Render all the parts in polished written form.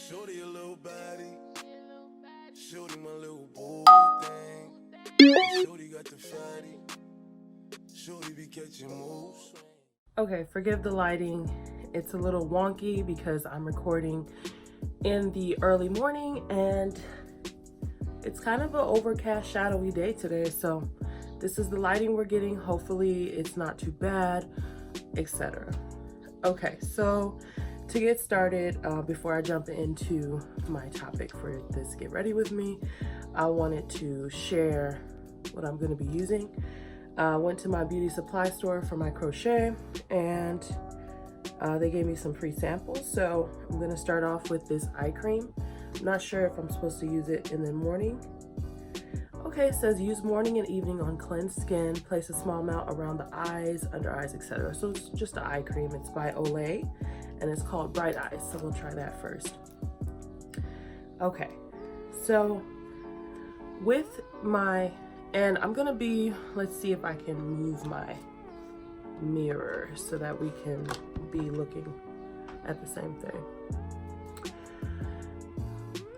Shorty a little baddie. Shorty my little boo thing. Shorty got the fatty. Shorty be catching moves. Okay, forgive the lighting. It's a little wonky because I'm recording in the early morning and it's kind of an overcast, shadowy day today. So this is the lighting we're getting. Hopefully it's not too bad, etc. Okay, so to get started, before I jump into my topic for this Get Ready With Me, I wanted to share what I'm going to be using. I went to my beauty supply store for my crochet and they gave me some free samples. So I'm going to start off with this eye cream. I'm not sure if I'm supposed to use it in the morning. Okay, it says use morning and evening on cleansed skin. Place a small amount around the eyes, under eyes, etc. So it's just an eye cream. It's by Olay and it's called Bright Eyes. So we'll try that first. Okay, so with my, and I'm gonna be, let's see if I can move my mirror so that we can be looking at the same thing.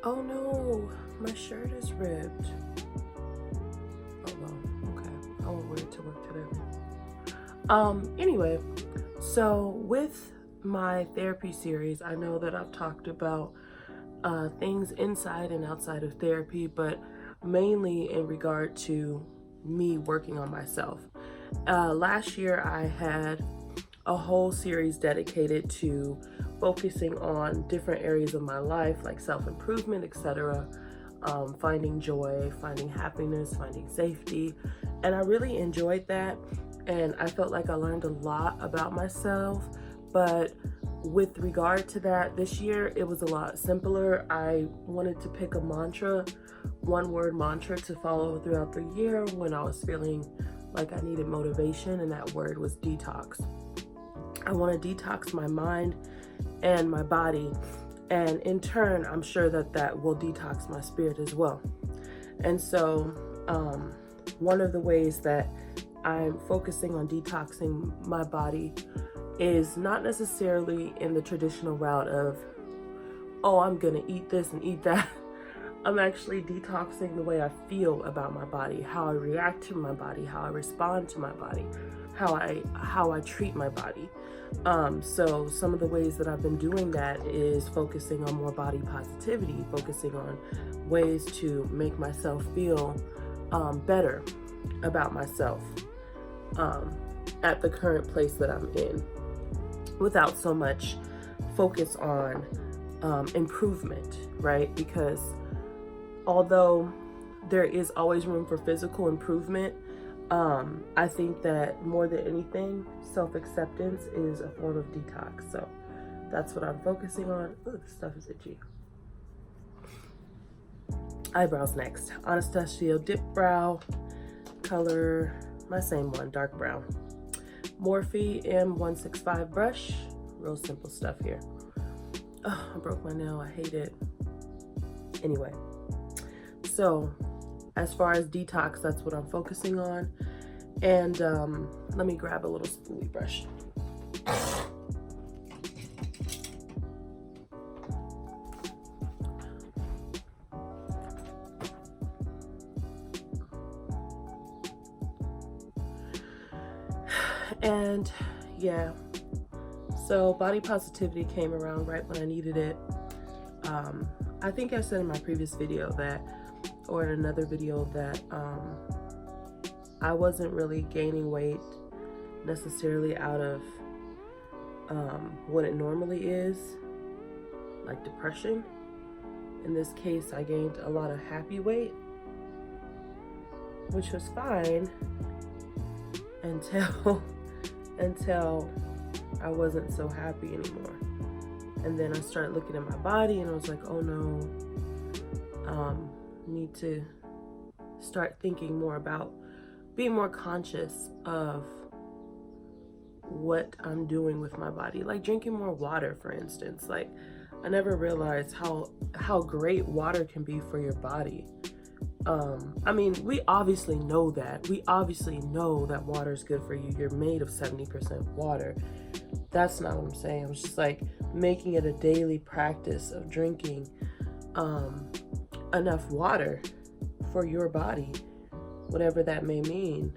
Oh no, my shirt is ripped. Oh well, okay, I won't wear it to work today. Anyway, so with my therapy series, I know that I've talked about things inside and outside of therapy, but mainly in regard to me working on myself. Last year I had a whole series dedicated to focusing on different areas of my life, like self-improvement, etc. Finding joy, finding happiness, finding safety, and I really enjoyed that, and I felt like I learned a lot about myself. But with regard to that, this year it was a lot simpler. I wanted to pick a mantra, one word mantra to follow throughout the year when I was feeling like I needed motivation, and that word was detox. I want to detox my mind and my body, and in turn I'm sure that that will detox my spirit as well. And so one of the ways that I'm focusing on detoxing my body is not necessarily in the traditional route of, oh, I'm gonna eat this and eat that. I'm actually detoxing the way I feel about my body, how I react to my body, how I respond to my body, how I treat my body. So some of the ways that I've been doing that is focusing on more body positivity, focusing on ways to make myself feel better about myself at the current place that I'm in, without so much focus on improvement, right? Because although there is always room for physical improvement, I think that more than anything, self-acceptance is a form of detox. So that's what I'm focusing on. Ooh, this stuff is itchy. Eyebrows next. Anastasia Dip Brow, color, my same one, dark brown. Morphe M165 brush, real simple stuff here. Oh, I broke my nail, I hate it. Anyway, so as far as detox, that's what I'm focusing on. And let me grab a little spoolie brush. And yeah, so body positivity came around right when I needed it. I think I said in my previous video that, or in another video, that I wasn't really gaining weight necessarily out of what it normally is, like depression. In this case, I gained a lot of happy weight, which was fine until I wasn't so happy anymore. And then I started looking at my body and I was like, oh no, need to start thinking more about being more conscious of what I'm doing with my body, like drinking more water, for instance. Like, I never realized how great water can be for your body. I mean, we obviously know that. We obviously know that water is good for you. You're made of 70% water. That's not what I'm saying. It was just like making it a daily practice of drinking enough water for your body, whatever that may mean.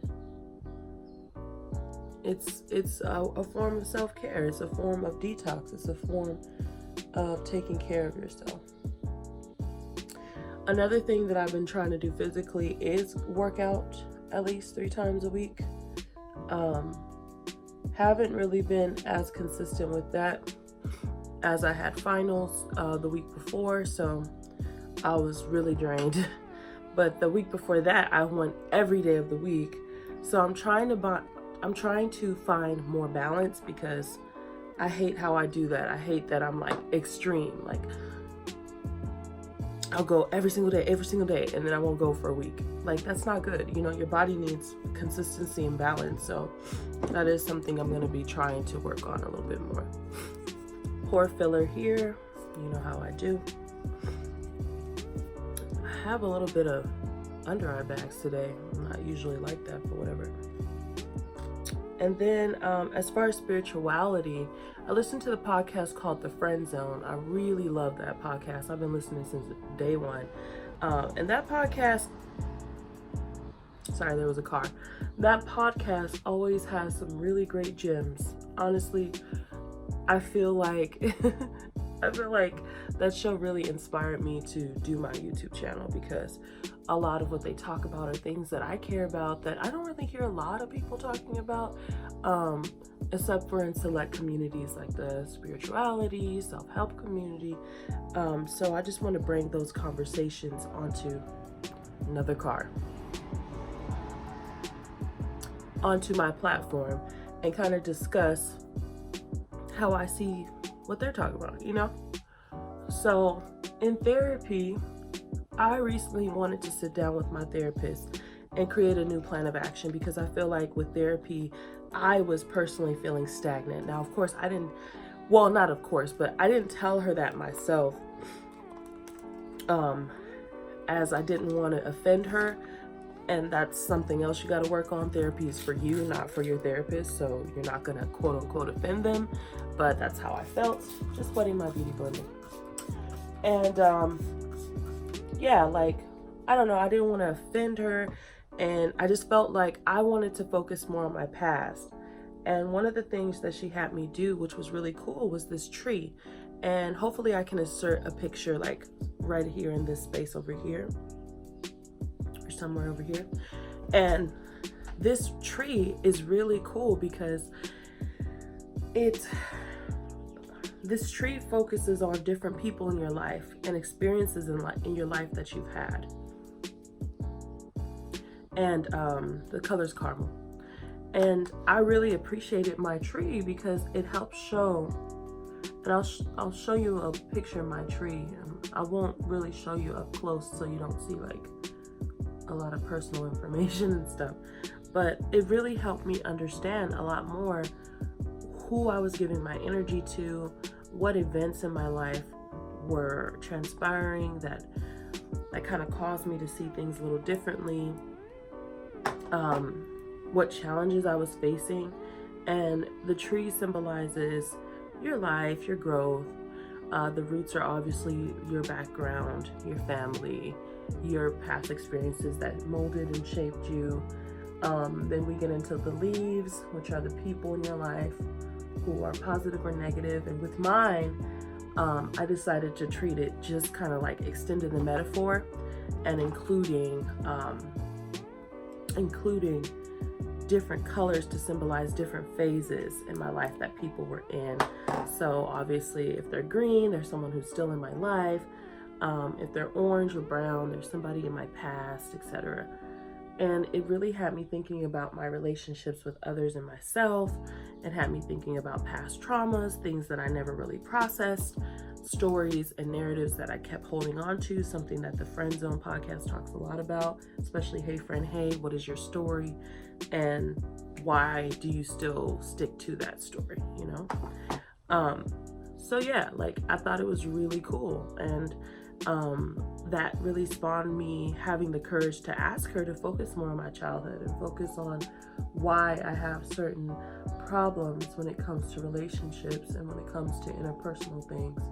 It's a form of self-care. It's a form of detox. It's a form of taking care of yourself. Another thing that I've been trying to do physically is work out at least 3 times a week. Haven't really been as consistent with that as I had finals the week before, so I was really drained. But the week before that, I went every day of the week. So I'm trying to find more balance, because I hate how I do that. I hate that I'm like extreme. Like, I'll go every single day, and then I won't go for a week. Like, that's not good. You know, your body needs consistency and balance. So that is something I'm going to be trying to work on a little bit more. Pore filler here. You know how I do. I have a little bit of under eye bags today. I'm not usually like that, but whatever. And then as far as spirituality, I listened to the podcast called The Friend Zone. I really love that podcast. I've been listening since day one. And that podcast, sorry, there was a car. That podcast always has some really great gems. Honestly, I feel like that show really inspired me to do my YouTube channel, because a lot of what they talk about are things that I care about that I don't really hear a lot of people talking about, except for in select communities like the spirituality, self-help community. So I just want to bring those conversations onto onto my platform and kind of discuss how I see what they're talking about, you know? So in therapy, I recently wanted to sit down with my therapist and create a new plan of action, because I feel like with therapy, I was personally feeling stagnant. Now, of course, I didn't tell her that myself, as I didn't want to offend her. And that's something else you got to work on. Therapy is for you, not for your therapist. So you're not going to quote unquote offend them. But that's how I felt. Just wetting my beauty blender. And yeah, like, I don't know. I didn't want to offend her. And I just felt like I wanted to focus more on my past. And one of the things that she had me do, which was really cool, was this tree. And hopefully I can insert a picture like right here in this space over here. Somewhere over here. And this tree is really cool because this tree focuses on different people in your life and experiences in your life that you've had. And the color's caramel. And I really appreciated my tree because it helps show, and I'll show you a picture of my tree. I won't really show you up close so you don't see like a lot of personal information and stuff, but it really helped me understand a lot more who I was giving my energy to, what events in my life were transpiring that kind of caused me to see things a little differently, what challenges I was facing. And the tree symbolizes your life, your growth. The roots are obviously your background, your family, your past experiences that molded and shaped you. Then we get into the leaves, which are the people in your life who are positive or negative. And with mine, I decided to treat it just kind of like extending the metaphor and including different colors to symbolize different phases in my life that people were in. So obviously if they're green, there's someone who's still in my life. If they're orange or brown, there's somebody in my past, etc. And it really had me thinking about my relationships with others and myself. It had me thinking about past traumas, things that I never really processed, stories and narratives that I kept holding on to, something that the Friend Zone podcast talks a lot about, especially Hey Friend, Hey, what is your story? And why do you still stick to that story, you know? So yeah, I thought it was really cool. And that really spawned me having the courage to ask her to focus more on my childhood and focus on why I have certain problems when it comes to relationships and when it comes to interpersonal things.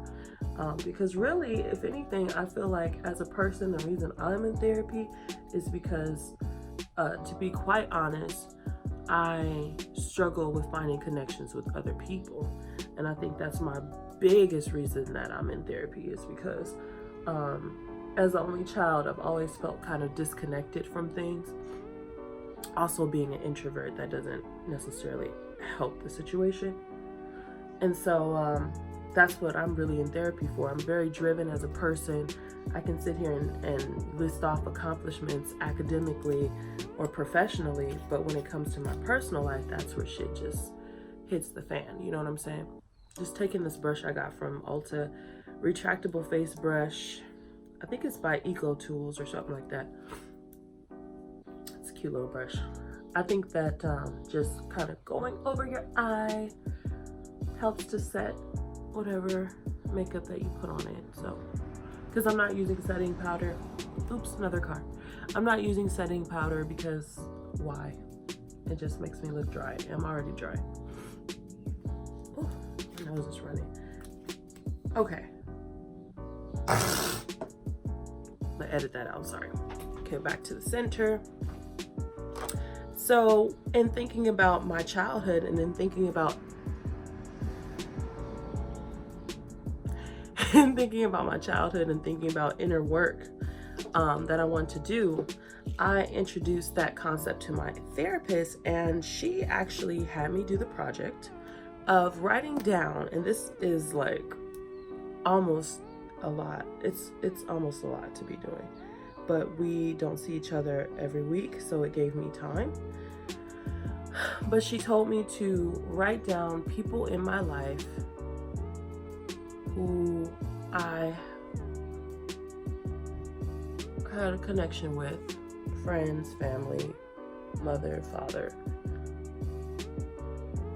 Because really, if anything, I feel like as a person, the reason I'm in therapy is because, to be quite honest, I struggle with finding connections with other people. And I think that's my biggest reason that I'm in therapy, is because as the only child, I've always felt kind of disconnected from things. Also, being an introvert, that doesn't necessarily help the situation. And so that's what I'm really in therapy for. I'm very driven as a person. I can sit here and list off accomplishments academically or professionally, but when it comes to my personal life, that's where shit just hits the fan. You know what I'm saying? Just taking this brush I got from Ulta, retractable face brush. I think it's by Eco Tools or something like that. It's a cute little brush. I think that just kind of going over your eye helps to set whatever makeup that you put on it. So, because I'm not using setting powder. Oops, another car. I'm not using setting powder because why? It just makes me look dry. I'm already dry. Oh, my nose is running. Okay. I'll edit that out, sorry. Okay, back to the center. So, in thinking about my childhood and then thinking about my childhood and thinking about inner work that I want to do, I introduced that concept to my therapist, and she actually had me do the project of writing down, and this is like almost a lot. It's almost a lot to be doing, but we don't see each other every week, so it gave me time. But she told me to write down people in my life who I had a connection with, friends, family, mother, father,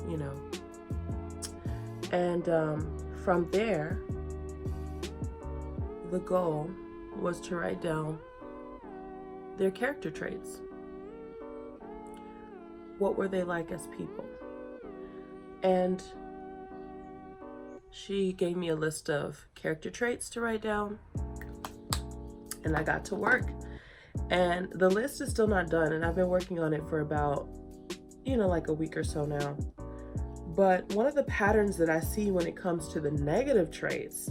you know. And from there, the goal was to write down their character traits. What were they like as people? And she gave me a list of character traits to write down, and I got to work. And the list is still not done, and I've been working on it for about, like a week or so now. But one of the patterns that I see when it comes to the negative traits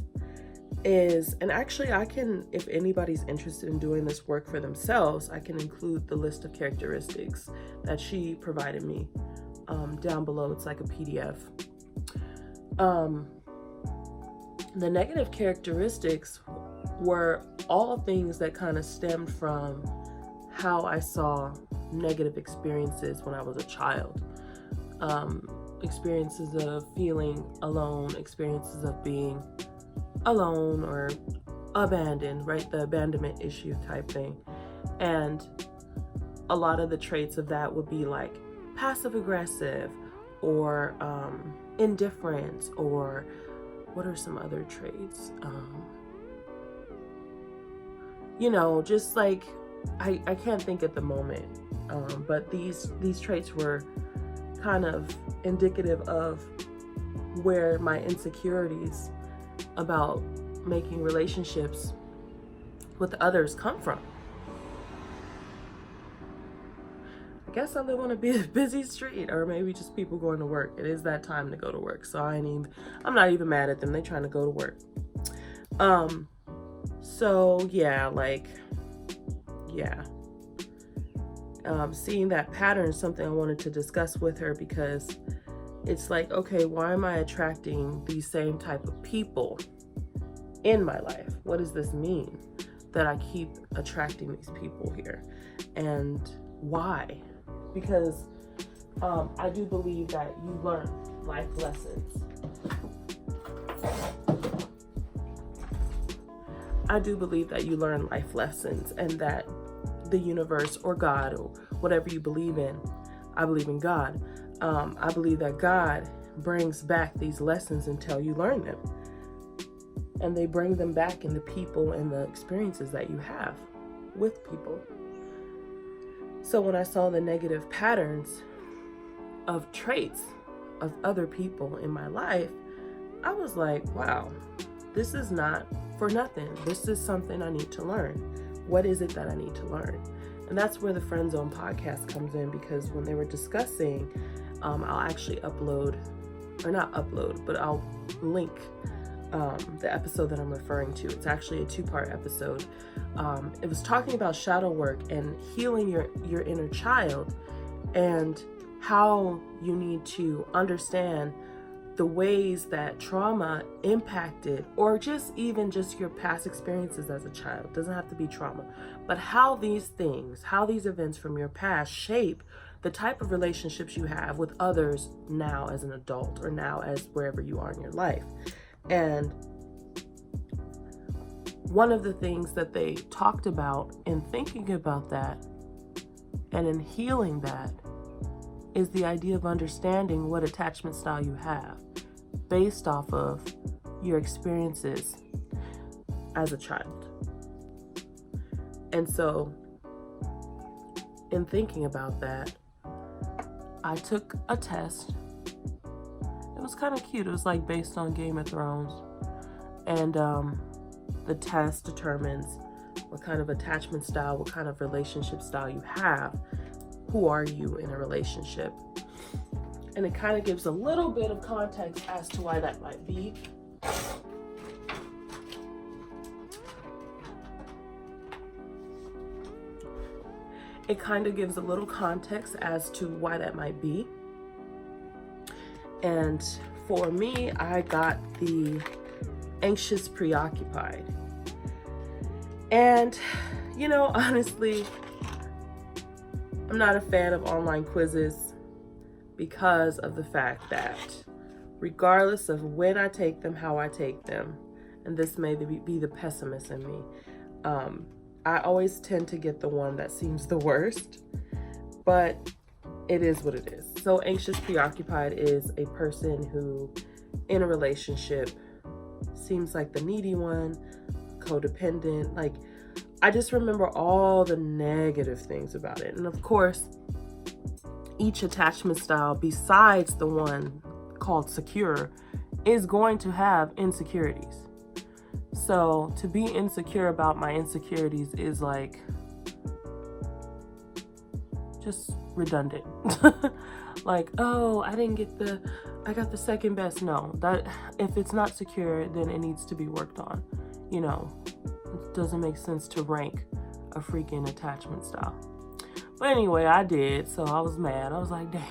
is, and actually I can, if anybody's interested in doing this work for themselves, I can include the list of characteristics that she provided me down below. It's like a PDF. The negative characteristics were all things that kind of stemmed from how I saw negative experiences when I was a child. Experiences of feeling alone, experiences of being alone or abandoned, right? The abandonment issue type thing. And a lot of the traits of that would be like passive aggressive or indifference, or what are some other traits? Just like, I can't think at the moment, but these traits were kind of indicative of where my insecurities about making relationships with others come from. I guess I live on a busy street, or maybe just people going to work. It is that time to go to work, so I'm not even mad at them. They're trying to go to work. Seeing that pattern is something I wanted to discuss with her, because it's like, okay, why am I attracting these same type of people in my life? What does this mean that I keep attracting these people here? And why? Because I do believe that you learn life lessons. And that the universe or God or whatever you believe in, I believe in God. I believe that God brings back these lessons until you learn them. and they bring them back in the people and the experiences that you have with people. So when I saw the negative patterns of traits of other people in my life, I was like, wow, this is not for nothing. This is something I need to learn. What is it that I need to learn? And that's where the Friend Zone podcast comes in, because when they were discussing, I'll actually I'll link the episode that I'm referring to. It's actually a 2-part episode. It was talking about shadow work and healing your inner child, and how you need to understand the ways that trauma impacted, or just your past experiences as a child. It doesn't have to be trauma, but how these events from your past shape the type of relationships you have with others now as an adult, or now as wherever you are in your life. And one of the things that they talked about in thinking about that and in healing that is the idea of understanding what attachment style you have based off of your experiences as a child. And so in thinking about that, I took a test. It was kind of cute. It was like based on Game of Thrones. And the test determines what kind of attachment style, what kind of relationship style you have. Who are you in a relationship? And it kind of gives a little bit of context as to why that might be. It kind of gives a little context as to why that might be. And for me, I got the anxious preoccupied. And, honestly, I'm not a fan of online quizzes because of the fact that regardless of when I take them, how I take them, and this may be the pessimist in me, I always tend to get the one that seems the worst, but it is what it is. So anxious preoccupied is a person who in a relationship seems like the needy one, codependent. Like, I just remember all the negative things about it. And of course, each attachment style besides the one called secure is going to have insecurities. So to be insecure about my insecurities is like just redundant. Like, oh, I got the second best. No, that if it's not secure, then it needs to be worked on. It doesn't make sense to rank a freaking attachment style. But anyway, I did, so I was mad. I was like, damn,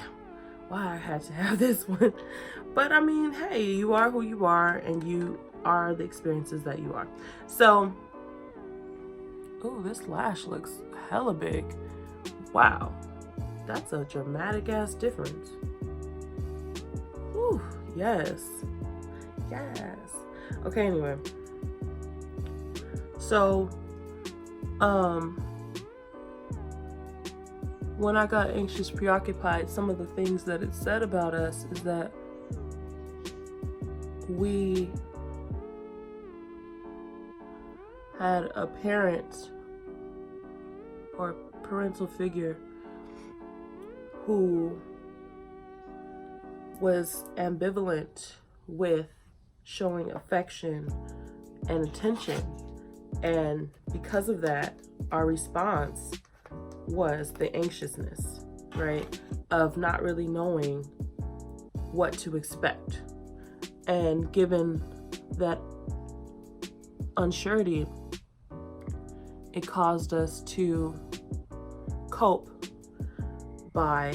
why I had to have this one. But I mean, hey, you are who you are, and you are the experiences that you are. So, oh, this lash looks hella big. Wow, that's a dramatic ass difference. Ooh, yes. Okay, anyway. So, when I got anxious preoccupied, some of the things that it said about us is that we had a parent or parental figure who was ambivalent with showing affection and attention. And because of that, our response was the anxiousness, right? Of not really knowing what to expect. And given that unsurety, it caused us to cope by,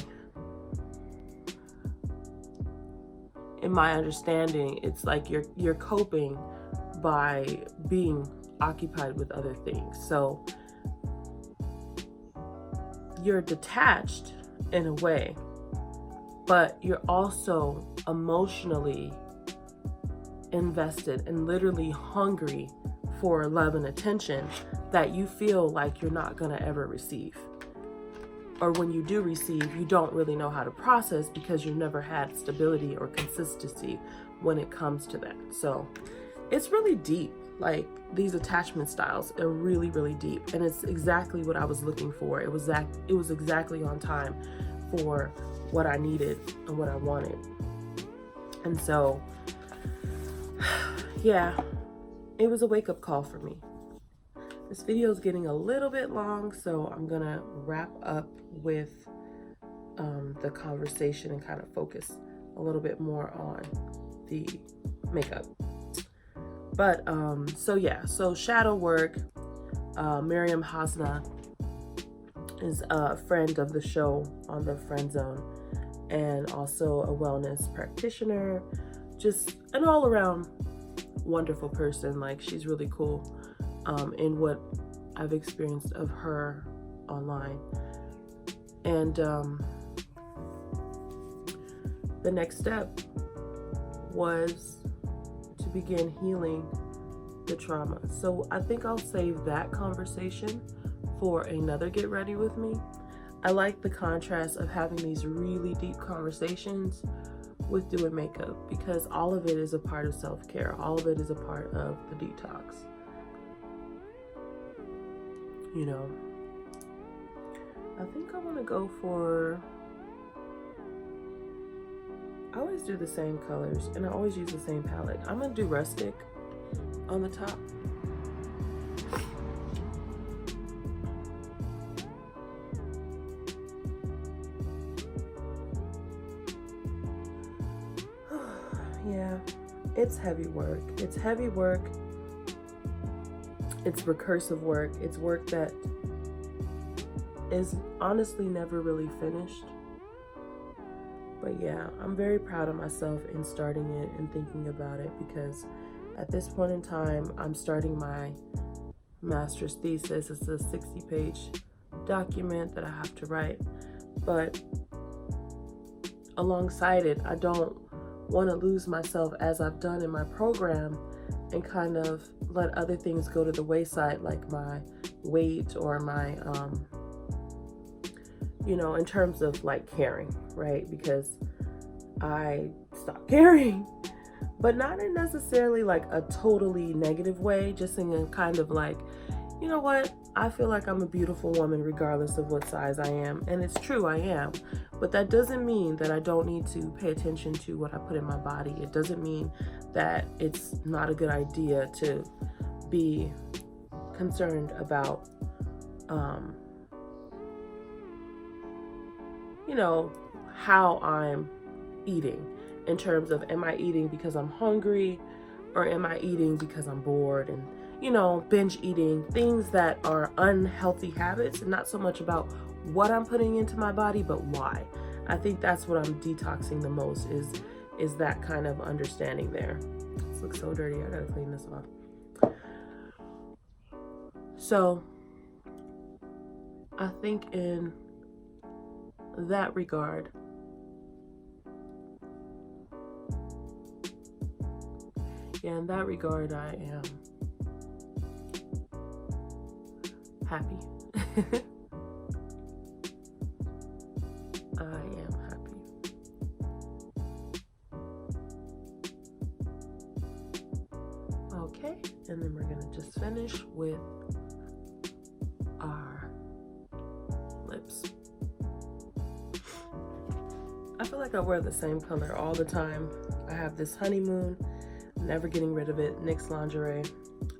in my understanding, it's like you're coping by being occupied with other things. So you're detached in a way, but you're also emotionally invested and literally hungry for love and attention that you feel like you're not gonna ever receive. Or when you do receive, you don't really know how to process because you've never had stability or consistency when it comes to that. So it's really deep. Like, these attachment styles are really, really deep, and it's exactly what I was looking for. It was exactly on time for what I needed and what I wanted. And so, yeah, it was a wake-up call for me. This video is getting a little bit long, so I'm gonna wrap up with the conversation and kind of focus a little bit more on the makeup. But so shadow work. Miriam Hasna is a friend of the show on the Friend Zone, and also a wellness practitioner, just an all-around wonderful person. Like, she's really cool in what I've experienced of her online. And the next step was to begin healing the trauma. So I think I'll save that conversation for another Get Ready With Me. I like the contrast of having these really deep conversations with doing makeup, because all of it is a part of self-care. All of it is a part of the detox. You know, I think I want to go for, I always do the same colors and I always use the same palette. I'm going to do Rustic on the top. Yeah, it's heavy work. It's heavy work. It's recursive work. It's work that is honestly never really finished. But yeah, I'm very proud of myself in starting it and thinking about it, because at this point in time, I'm starting my master's thesis. It's a 60-page document that I have to write. But alongside it, I don't want to lose myself as I've done in my program and kind of let other things go to the wayside, like my weight or my, you know, in terms of like caring, right? Because I stopped caring, but not in necessarily like a totally negative way, just in a kind of like, you know what? I feel like I'm a beautiful woman regardless of what size I am. And it's true, I am. But that doesn't mean that I don't need to pay attention to what I put in my body. It doesn't mean that it's not a good idea to be concerned about, you know, how I'm eating, in terms of, am I eating because I'm hungry, or am I eating because I'm bored? And, you know, binge eating, things that are unhealthy habits, and not so much about what I'm putting into my body, but why. I think that's what I'm detoxing the most, is that kind of understanding there. This looks so dirty. I gotta clean this off. So I think in that regard, yeah, in that regard, I am happy. I am happy. Okay, and then we're gonna just finish with our lips. I feel like I wear the same color all the time. I have this Honeymoon, never getting rid of it, NYX lingerie.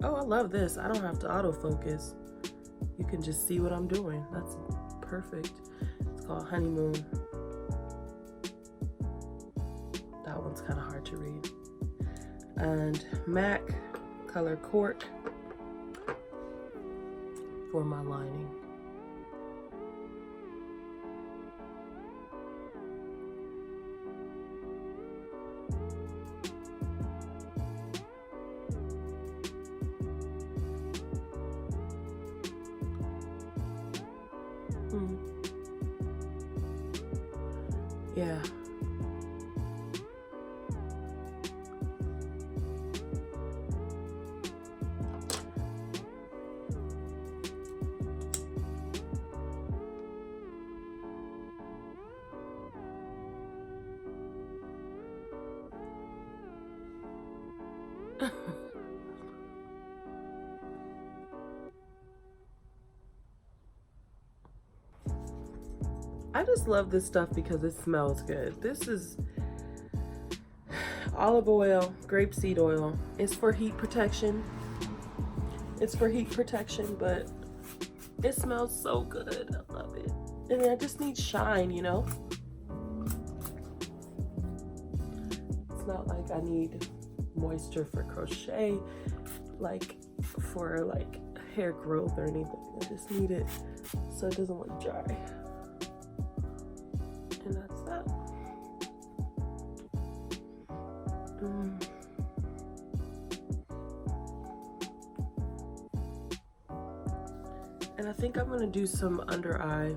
Oh, I love this. I don't have to autofocus. You can just see what I'm doing. That's perfect. It's called Honeymoon. That one's kind of hard to read. And MAC color Cork for my lining. Yeah. I just love this stuff because it smells good. This is olive oil, grapeseed oil. It's for heat protection. It's for heat protection, but it smells so good. I love it. And I just need shine, you know? It's not like I need moisture for crochet, like for like hair growth or anything. I just need it so it doesn't look dry. And that's that. And I think I'm gonna do some under eye.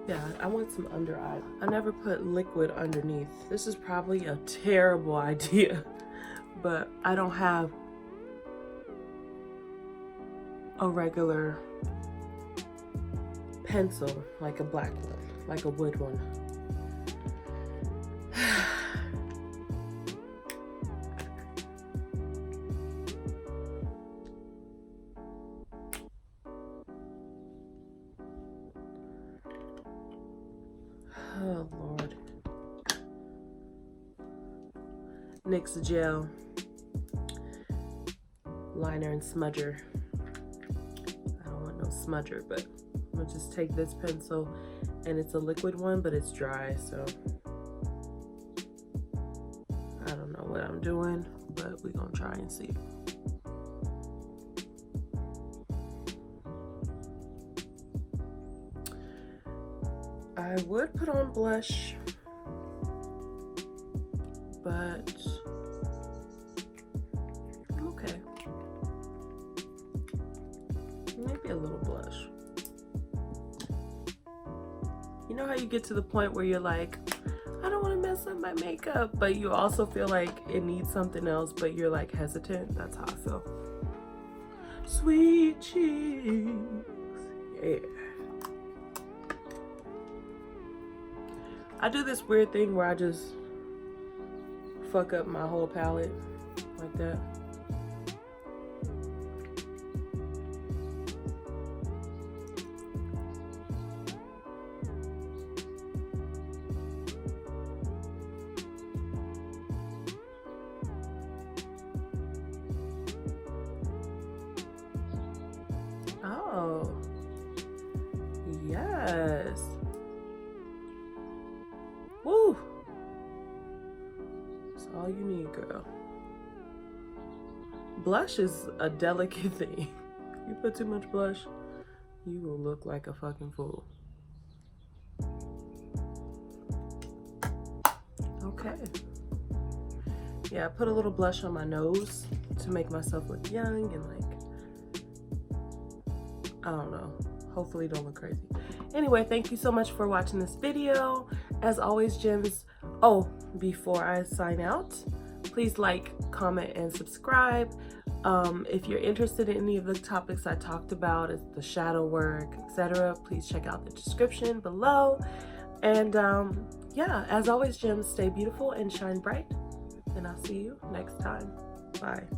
Yeah, I want some under eye. I never put liquid underneath. This is probably a terrible idea, but I don't have a regular pencil, like a black one, like a wood one. Oh Lord. NYX gel liner and smudger. I don't want no smudger, but I'm gonna just take this pencil, and it's a liquid one, but it's dry, so I don't know what I'm doing, but we're gonna try and see. I would put on blush, but okay. Maybe a little blush. You know how you get to the point where you're like, I don't want to mess up my makeup, but you also feel like it needs something else, but you're like hesitant? That's how I feel. Sweet cheeks. Yeah. I do this weird thing where I just fuck up my whole palette like that. Oh, yes. Woo! That's all you need, girl. Blush is a delicate thing. You put too much blush, you will look like a fucking fool. Okay. Yeah, I put a little blush on my nose to make myself look young and like, I don't know. Hopefully don't look crazy. Anyway, thank you so much for watching this video. As always, gems. Oh, before I sign out, please like, comment, and subscribe. If you're interested in any of the topics I talked about, the shadow work, etc., please check out the description below. And yeah, as always, gems, stay beautiful and shine bright. And I'll see you next time. Bye.